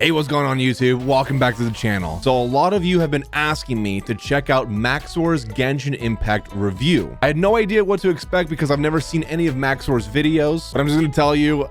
Hey, what's going on YouTube? Welcome back to the channel. So a lot of you have been asking me to check out Max0r's Genshin Impact review. I had no idea what to expect because I've never seen any of Max0r's videos, but I'm just gonna tell you,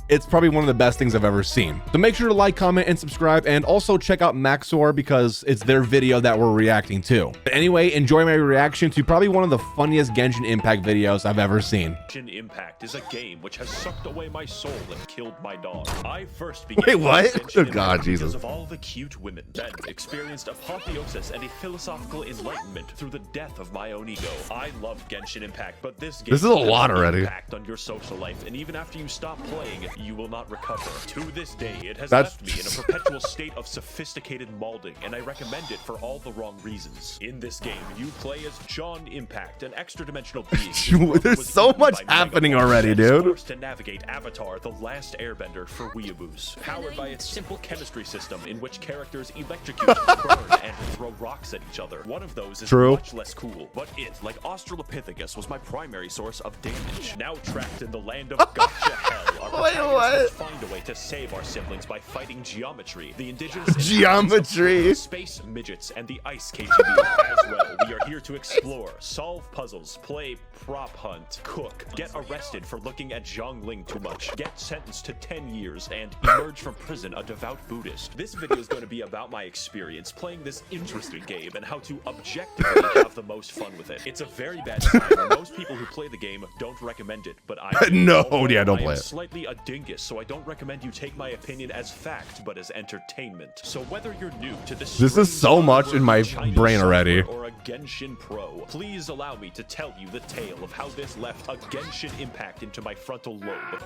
it's probably one of the best things I've ever seen. So make sure to like, comment, and subscribe, and also check out Max0r because it's their video that we're reacting to. But anyway, enjoy my reaction to probably one of the funniest Genshin Impact videos I've ever seen. Genshin Impact is a game which has sucked away my soul and killed my dog. I first began Wait, what? Oh God, Jesus. Because of all the cute women, then experienced apotheosis and a philosophical enlightenment through the death of my own ego. I love Genshin Impact, but this game is a lot already. Impact on your social life, and even after you stop playing, you will not recover. To this day, it has left me in a perpetual state of sophisticated molding, and I recommend it for all the wrong reasons. In this game, you play as Genshin Impact, an extra-dimensional being. There's so much happening already, dude. Forced to navigate Avatar: The Last Airbender for weeaboos, powered by its simple chemistry system in which characters electrocute, burn, and throw rocks at each other. One of those is much less cool, but it, like Australopithecus, was my primary source of damage. Now trapped in the land of gotcha hell, our protagonists must find a way to save our siblings by fighting geometry, the indigenous geometry, space midgets, and the ice KGB as well. We are here to explore, solve puzzles, play prop hunt, cook, get arrested for looking at Zhongling too much, get sentenced to 10 years, and emerge from prison a devout Buddhist. This video is going to be about my experience playing this interesting game and how to objectively have the most fun with it. It's a very bad time, and most people who play the game don't recommend it, but I do. Don't play it. Slightly a dingus, so I don't recommend you take my opinion as fact, but as entertainment. So whether you're new to this is so much in my brain already. Or a Genshin Pro, please allow me to tell you the tale of how this left a Genshin Impact into my frontal lobe.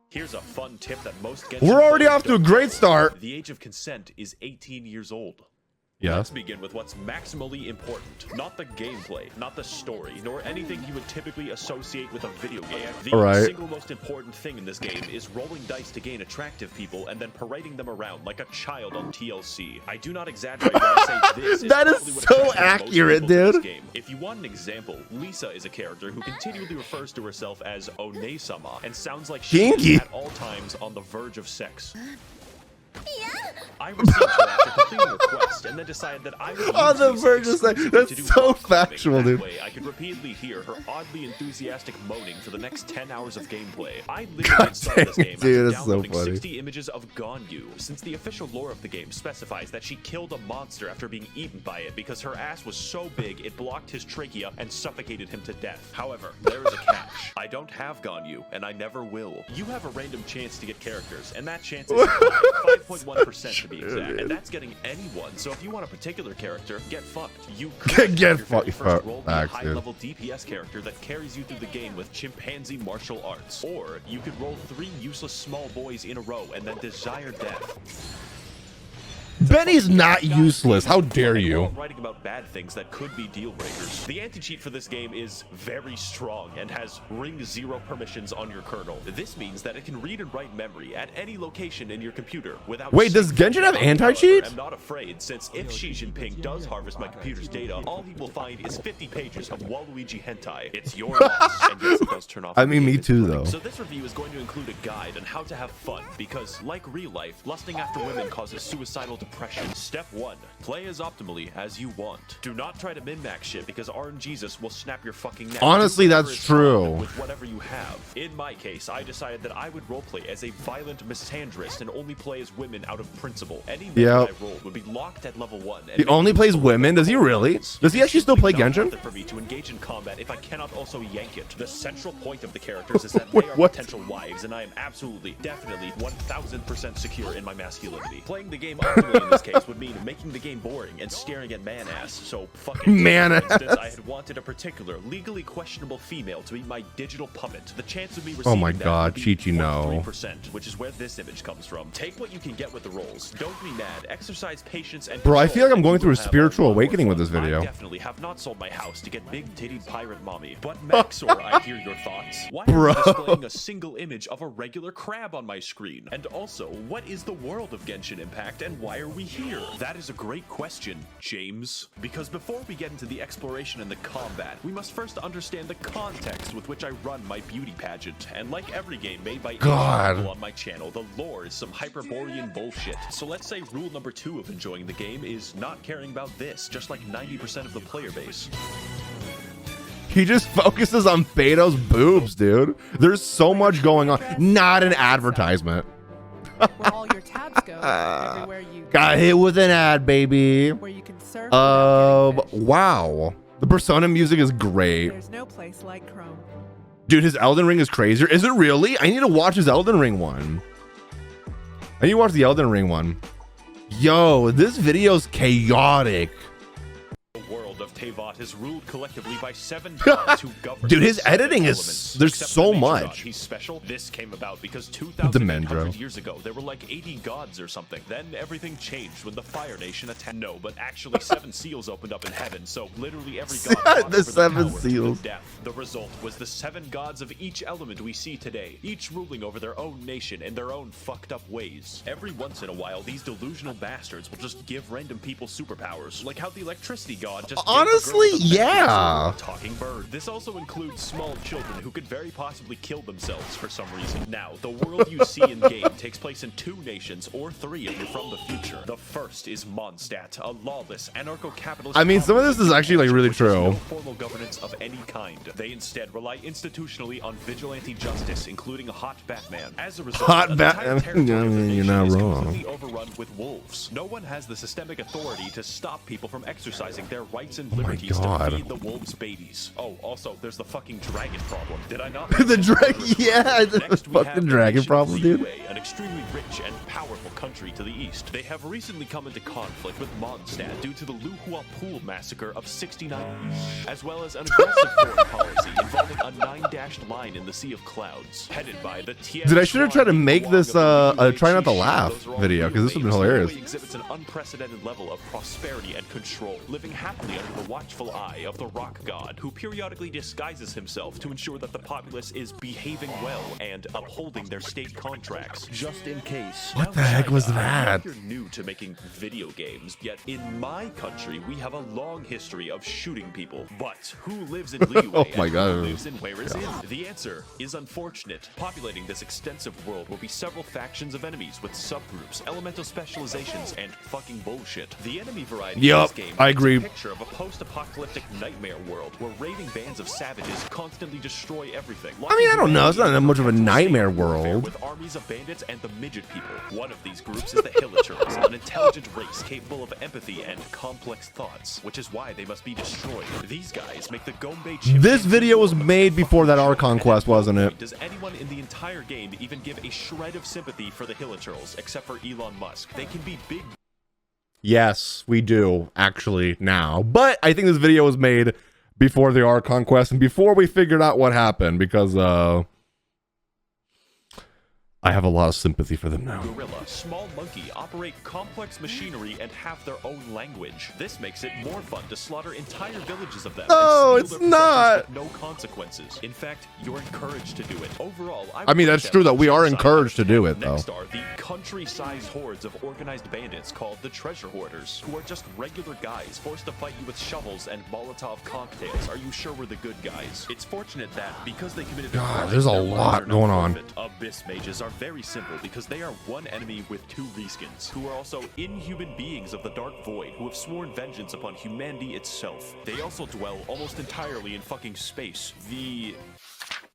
Here's a fun tip that most Genshin We're already off to a great start. The age of consent is 18 years old. Yeah. Let's begin with what's maximally important. Not the gameplay, not the story, nor anything you would typically associate with a video game. The single most important thing in this game is rolling dice to gain attractive people and then parading them around like a child on TLC. I do not exaggerate when I say this. That is so accurate, dude. If you want an example, Lisa is a character who continually refers to herself as One-sama and sounds like she's at all times on the verge of sex. I received her after completing a quest and then decided that I would on the verge of sex. That's so factual, dude. Way, I could repeatedly hear her oddly enthusiastic moaning for the next 10 hours of gameplay. I literally started this game after downloading 60 images of Ganyu, since the official lore of the game specifies that she killed a monster after being eaten by it because her ass was so big it blocked his trachea and suffocated him to death. However, there is a catch. I don't have Ganyu, and I never will. You have a random chance to get characters, and that chance is 5.1% to be exact, and that's getting anyone. So if you want a particular character, get fucked. You could get fucked. Roll a high-level DPS character that carries you through the game with chimpanzee martial arts, or you could roll 3 useless small boys in a row and then desire death. Benny's not useless. How dare you? Writing about bad things that could be deal breakers. The anti-cheat for this game is very strong and has ring 0 permissions on your kernel. This means that it can read and write memory at any location in your computer without. Wait, does Genshin have anti-cheat? I'm not afraid, since if Xi Jinping does harvest my computer's data, all he will find is 50 pages of Waluigi hentai. It's your loss, and yes, it does turn off. I mean, me too, though. So this review is going to include a guide on how to have fun, because like real life, lusting after women causes suicidal depression. Step 1. Play as optimally as you want. Do not try to min-max shit because RNGesus will snap your fucking neck. Honestly, that's true. With whatever you have. In my case, I decided that I would roleplay as a violent misandrist and only play as women out of principle. Any man I rolled would be locked at level 1. He only plays women? Does he really? Does he actually still play Genshin? For me to engage in combat if I cannot also yank it. The central point of the characters is that they are potential wives, and I am absolutely, definitely, 1000% secure in my masculinity. Playing the game optimally in this case would mean making the game boring and staring at man-ass, so fucking man-ass. For instance, I had wanted a particular, legally questionable female to be my digital puppet. The chance of me receiving Chi-Chi, no. 3%, which is where this image comes from. Take what you can get with the rolls. Don't be mad. Exercise patience and bro, I feel like I'm going through a spiritual awakening with this video. I definitely have not sold my house to get big-titted pirate mommy. But Max0r, I hear your thoughts. Why am I displaying a single image of a regular crab on my screen? And also, what is the world of Genshin Impact, and why are we here? That is a great question, James. Because before we get into the exploration and the combat, we must first understand the context with which I run my beauty pageant. And like every game made by people on my channel, the lore is some Hyperborean bullshit. So let's say rule number 2 of enjoying the game is not caring about this, just like 90% of the player base. He just focuses on Beto's boobs, dude. There's so much going on. Not an advertisement. Where all your tabs go, everywhere you got hit with an ad, baby. Where you can surf. Wow. The Persona music is great. There's no place like Chrome. Dude, his Elden Ring is crazier. Is it really? I need to watch his Elden Ring one. I need to watch the Elden Ring one. Yo, this video's chaotic. Of Teyvat is ruled collectively by 7 gods who govern. Dude, his editing is there's so much. He's special. This came about because 2,800 years ago there were like 80 gods or something. Then everything changed when the Fire Nation attacked. No, but actually 7 seals opened up in heaven. So literally every god the 7 seals. The result was the 7 gods of each element we see today, each ruling over their own nation in their own fucked up ways. Every once in a while, these delusional bastards will just give random people superpowers, like how the electricity god just. Honestly, yeah. Talking bird. This also includes small children who could very possibly kill themselves for some reason. Now, the world you see in game takes place in 2 nations or 3 if you're from the future. The first is Mondstadt, a lawless anarcho-capitalist. I mean, some of this is actually like really true. No formal governance of any kind. They instead rely institutionally on vigilante justice, including a hot Batman. As a result, hot Batman. You're not wrong. Completely overrun with wolves. No one has the systemic authority to stop people from exercising their rights and liberties to feed the wolves babies. Oh, also, there's the fucking dragon problem. Did I not? The dragon, yeah, the fucking dragon problem, dude. An extremely rich and powerful country to the east. They have recently come into conflict with Mondstadt due to the Luhua Pool massacre of 69, as well as an aggressive foreign policy involving a 9-dashed line in the Sea of Clouds, headed by the Tian. Dude, I should have tried to make this a try not to laugh video because this would have been hilarious. Exhibits an unprecedented level of prosperity and control, living happily under the watchful eye of the rock god, who periodically disguises himself to ensure that the populace is behaving well and upholding their state contracts, just in case. What the heck was that? You're new to making video games, yet in my country we have a long history of shooting people. But who lives in Liyue Oh my God. who lives in Where Is It? The answer is unfortunate. Populating this extensive world will be several factions of enemies with subgroups, elemental specializations, and fucking bullshit. The enemy variety of this game I agree. is a picture of a post-apocalyptic nightmare world where raving bands of savages constantly destroy everything. I mean, I don't know. It's not that much of a nightmare world. With armies of bandits and the midget people. One of these groups is the Hilichurls, an intelligent race capable of empathy and complex thoughts, which is why they must be destroyed. These guys make the Gombe chip. This video was made before that Archon quest, wasn't it? Does anyone in the entire game even give a shred of sympathy for the Hilichurls, except for Elon Musk? They can be big. Yes, we do, actually, now. But I think this video was made before the Archon quest and before we figured out what happened, because, I have a lot of sympathy for them now. Gorilla, small monkey, operate complex machinery and have their own language. This makes it more fun to slaughter entire villages of them. No, and it's steal their not. with no consequences. In fact, you're encouraged to do it. Overall, I mean, that's true that we are encouraged to do it, though. Next are the country-sized hordes of organized bandits called the Treasure Hoarders, who are just regular guys forced to fight you with shovels and Molotov cocktails. Are you sure we're the good guys? It's fortunate that because they committed God, there's a lot going on. Abyss mages are very simple because they are one enemy with 2 reskins, who are also inhuman beings of the Dark Void who have sworn vengeance upon humanity itself. They also dwell almost entirely in fucking space. The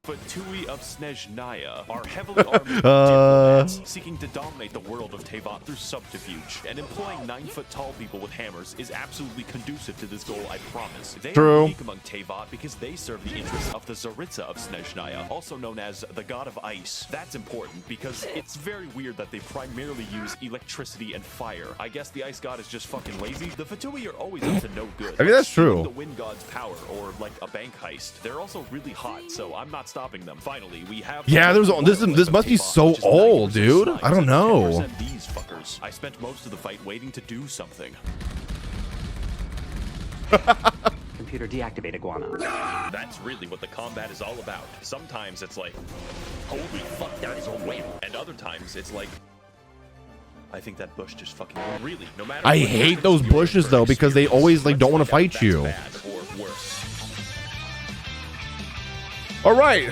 Fatui of Snezhnaya are heavily armed diplomats seeking to dominate the world of Teyvat through subterfuge, and employing 9-foot-tall people with hammers is absolutely conducive to this goal, I promise. They are unique among Teyvat because they serve the interests of the Tsaritsa of Snezhnaya, also known as the God of Ice. That's important because it's very weird that they primarily use electricity and fire. I guess the Ice God is just fucking lazy. The Fatui are always up to no good. I mean, that's true. The Wind God's power, or like a bank heist. They're also really hot, so I'm not stopping them. Finally, we have this must be so old, dude. I don't know. These fuckers. I spent most of the fight waiting to do something. Computer deactivate iguana. That's really what the combat is all about. Sometimes it's like, holy fuck, that is a whale. And other times it's like, I think that bush just fucking really. No matter. I what hate happens, those you're bushes in though for because they experience. always like Let's don't want to find out fight you. that's bad or worse. All right,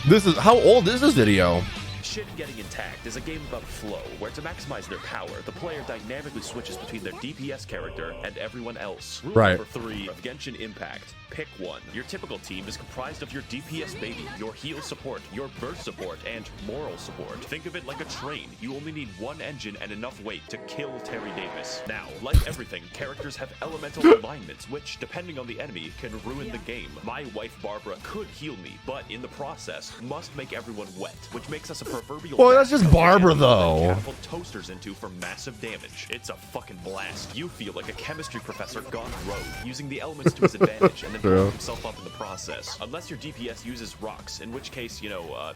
this is how old is this video? Shit Getting Intact is a game about flow, where to maximize their power, the player dynamically switches between their DPS character and everyone else. Rule Right. number 3 of Genshin Impact. Pick one. Your typical team is comprised of your DPS baby, your heal support, your burst support, and moral support. Think of it like a train. You only need one engine and enough weight to kill Terry Davis. Now, like everything, characters have elemental alignments, which, depending on the enemy, can ruin the game. My wife Barbara could heal me, but in the process, must make everyone wet, which makes us a proverbial. Well, that's just bathtub Barbara, that though. catapult toasters into for massive damage. It's a fucking blast. You feel like a chemistry professor gone rogue, using the elements to his advantage, and then blowing himself up in the process. Unless your DPS uses rocks, in which case, you know,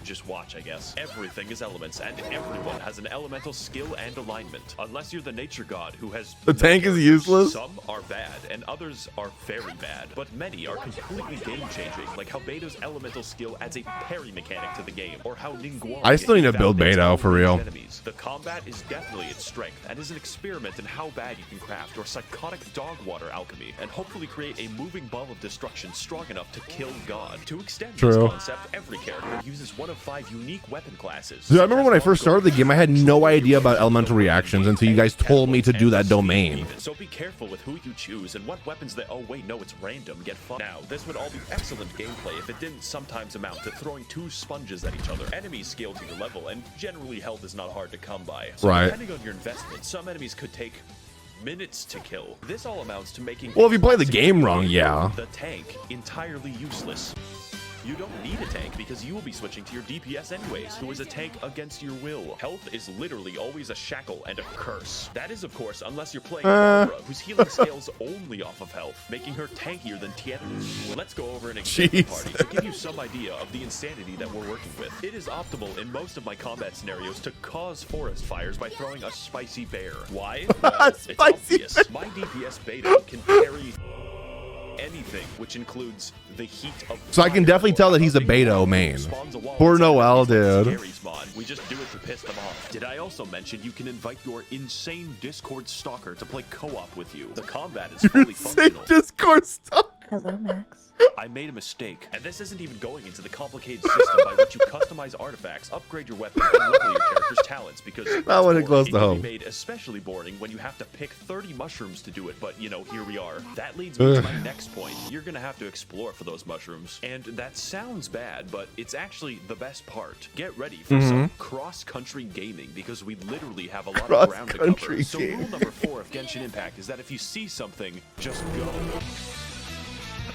just watch, I guess. Everything is elements, and everyone has an elemental skill and alignment. Unless you're the nature god who has The tank is useless. Some are bad, and others are very bad. But many are completely game-changing, like how Beto's elemental skill adds a parry mechanic to the game, or how Ningguang I still need to build invalidates Beto, for real. enemies. The combat is definitely its strength, and is an experiment in how bad you can craft your psychotic dog water alchemy, and hopefully create a moving ball of destruction strong enough to kill God. To extend this True. concept, every character uses one of 5 unique weapon classes. Dude, I remember when I first started the game, I had no idea about elemental reactions until you guys told me to do that domain. So be careful with who you choose and what weapons that. Oh wait, no, it's random. Get fun. Now, this would all be excellent gameplay if it didn't sometimes amount to throwing 2 sponges at each other. Enemies scale to your level, and generally health is not hard to come by. So Right. depending on your investment, some enemies could take minutes to kill. This all amounts to making. Well, if you play the game wrong, yeah. The tank entirely useless. You don't need a tank because you will be switching to your DPS anyways, who is a tank against your will. Health is literally always a shackle and a curse. That is, of course, unless you're playing Barbara, whose healing scales only off of health, making her tankier than Tien. Let's go over an example party to give you some idea of the insanity that we're working with. It is optimal in most of my combat scenarios to cause forest fires by throwing a spicy bear. Why? Well, it's obvious. My DPS beta can parry anything, which includes the heat of. So I can definitely tell that he's a Beto main. Poor Noel, dude. We just do it to piss them off. Did I also mention you can invite your insane Discord stalker to play co-op with you? The combat is fully functional. Discord stuff. Hello, Max. I made a mistake, and this isn't even going into the complicated system by which you customize artifacts, upgrade your weapon, and level your character's talents, because That one is close it to can home. be made especially boring when you have to pick 30 mushrooms to do it, but you know, here we are. That leads me to my next point. You're gonna have to explore for those mushrooms, and that sounds bad, but it's actually the best part. Get ready for some cross-country gaming, because we literally have a lot of ground to cover. Cross-country So rule number 4 of Genshin Impact is that if you see something, just go.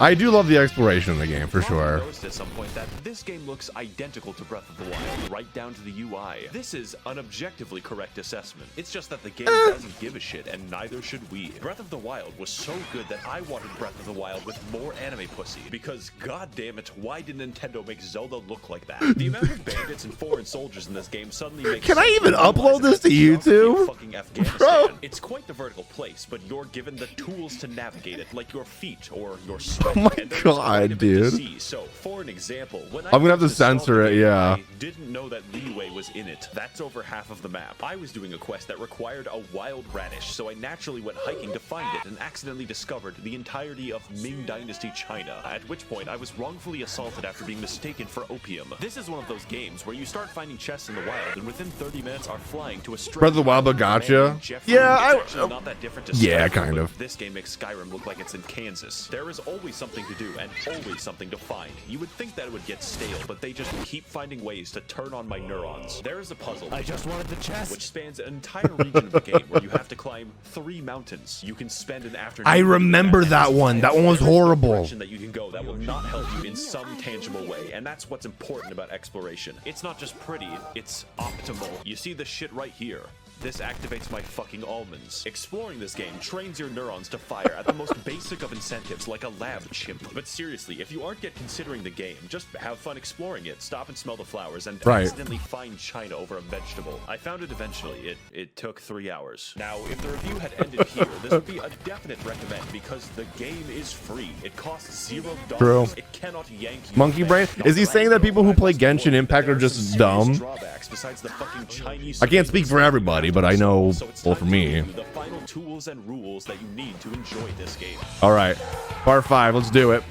I do love the exploration in the game, for sure. Noticed at some point that this game looks identical to Breath of the Wild, right down to the UI. This is an objectively correct assessment. It's just that the game doesn't give a shit, and neither should we. Breath of the Wild was so good that I wanted Breath of the Wild with more anime pussy, because god damn it, why did Nintendo make Zelda look like that? The amount of bandits and foreign soldiers in this game suddenly makes Can I sense even when you upload realize this to it's geography of YouTube? fucking Afghanistan. Bro. It's quite the vertical place, but you're given the tools to navigate it, like your feet or your sweat. Oh my And there's God, quite a bit to dude. see. So, for an example, when I'm gonna have to first installed censor the it, game, yeah. I didn't know that leeway was in it. That's over half of the map. I was doing a quest that required a wild radish, so I naturally went hiking to find it and accidentally discovered the entirety of Ming Dynasty China, at which point I was wrongfully assaulted after being mistaken for opium. This is one of those games where you start finding chests in the wild and within 30 minutes are flying to a strange Breath of the Wild, but gotcha. Yeah, it's actually not that different to yeah, Skyrim, kind but of. This game makes Skyrim look like it's in Kansas. There is always something to do and always something to find. You would think that it would get stale, but they just keep finding ways to turn on my neurons. There is a puzzle. I just wanted the chest. Which spans an entire region of the game where you have to climb 3 mountains. You can spend an afternoon. I remember that one. That one was There is no horrible. direction that you can go that will not help you in some tangible way, and that's what's important about exploration. It's not just pretty, it's optimal. You see the shit right here. This activates my fucking almonds. Exploring this game trains your neurons to fire at the most basic of incentives, like a lab chimp. But seriously, if you aren't yet considering the game, just have fun exploring it. Stop and smell the flowers, and accidentally find China over a vegetable. I found it eventually. It took 3 hours. Now, if the review had ended here, this would be a definite recommend, because the game is free. It costs $0. True. It cannot yank you. Monkey brain? Is he saying that people who play Genshin Impact are just dumb? Drawbacks besides the fucking Chinese. I can't speak for everybody, everybody, but I know, So it's well, time for to me. review the final tools and rules that you need to enjoy this game. All right, part 5. Let's do it.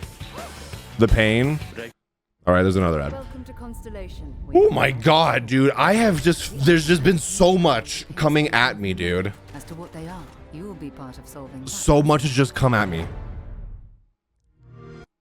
The pain. All right, there's another ad. Welcome to Constellation. Oh my god, dude. There's just been so much coming at me, dude. As to what they are, you will be part of solving that. So much has just come at me.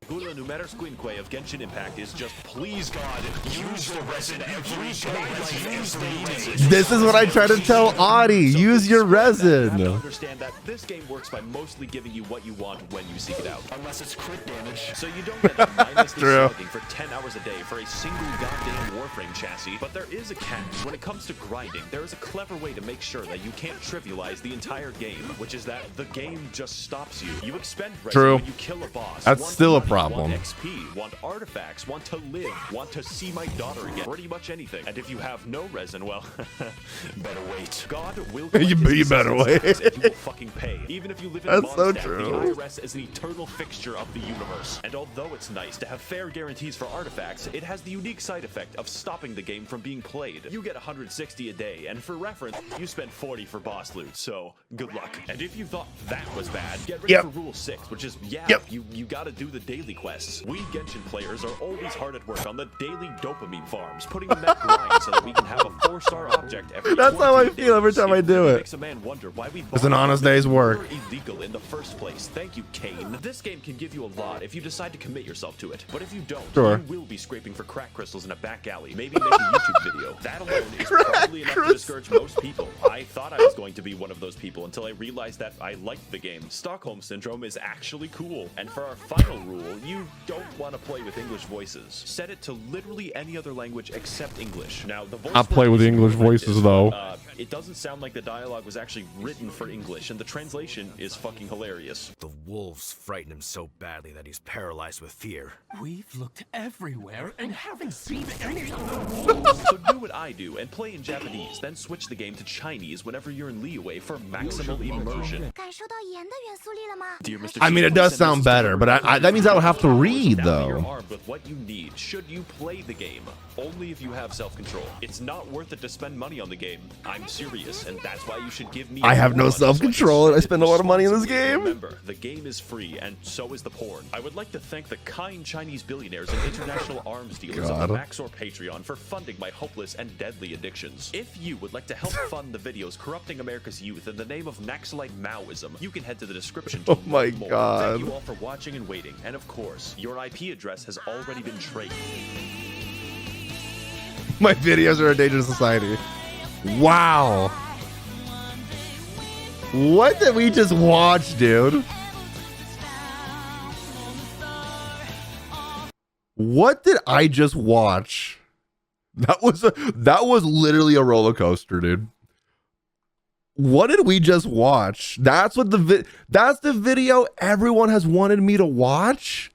Gula Numeris Quinque of Genshin Impact is just, please God, use your resin every day. Use the resin. This is what I try to tell Audie. Use your You have to resin. understand that this game works by mostly giving you what you want when you seek it out. Unless it's crit damage. So you don't get mindlessly True. slugging for 10 hours a day for a single goddamn Warframe chassis. But there is a catch. When it comes to grinding, there is a clever way to make sure that you can't trivialize the entire game, which is that the game just stops you. You expend resin True. when you kill a boss. That's Want still a money, problem. Want XP, want artifacts, want to live, want to see my daughter again. Pretty much anything. And if you have no resin, well, better wait. God will You better wait. and you will fucking pay. Even if you live in That's so Mondstadt, true. the IRS is an eternal fixture of the universe. And although it's nice to have fair guarantees for artifacts, it has the unique side effect of stopping the game from being played. You get 160 a day, and for reference, you spend 40 for boss loot, so good luck. And if you thought that was bad, get ready Yep. for Rule 6, which is, Yep. you gotta do the daily quests. We Genshin players are always hard at work on the daily dopamine farms, putting in that grind so that we can have a 4-star object every That's how I 14 feel every time I do really it. Makes a man wonder why we It's an honest day's work. illegal in the first place. Thank you, Kane. This game can give you a lot if you decide to commit yourself to it. But if you don't, Sure. you will be scraping for crack crystals in a back alley. Maybe make a YouTube video. That alone is probably enough to discourage most people. I thought I was going to be one of those people until I realized that I liked the game. Stockholm Syndrome is actually cool. And for our final rule, you don't want to play with English voices. Set it to literally any other language except English. Now, the voice I play with work is English horrendous. voices, though. It doesn't sound like the dialogue was actually written for English, and the translation is fucking hilarious. The wolves frighten him so badly that he's paralyzed with fear. We've looked everywhere and haven't seen any. So do what I do and play in Japanese, then switch the game to Chinese whenever you're in Liyue for maximal immersion. 感受到盐的元素力了吗？ Dear Mr. I mean, it does sound better, but that means I would have to read, Now you're though. armed with what you need should you play the game. Only if you have self-control. It's not worth it to spend money on the game. I'm serious, and that's why you should give me. I have no more money so I can self-control, and I spend a lot of money in this responsibly. game. Remember, the game is free, and so is the porn. I would like to thank the kind Chinese billionaires and international arms dealers on the God. Max0r Patreon for funding my hopeless and deadly addictions. If you would like to help fund the videos corrupting America's youth in the name of Naxalite Maoism, you can head to the description to Oh my learn more. God. Thank you all for watching and waiting, and of course, your IP address has already been traced. My videos are a danger to society. Wow. What did we just watch, dude? What did I just watch? That was literally a roller coaster, dude. What did we just watch? That's what that's the video everyone has wanted me to watch.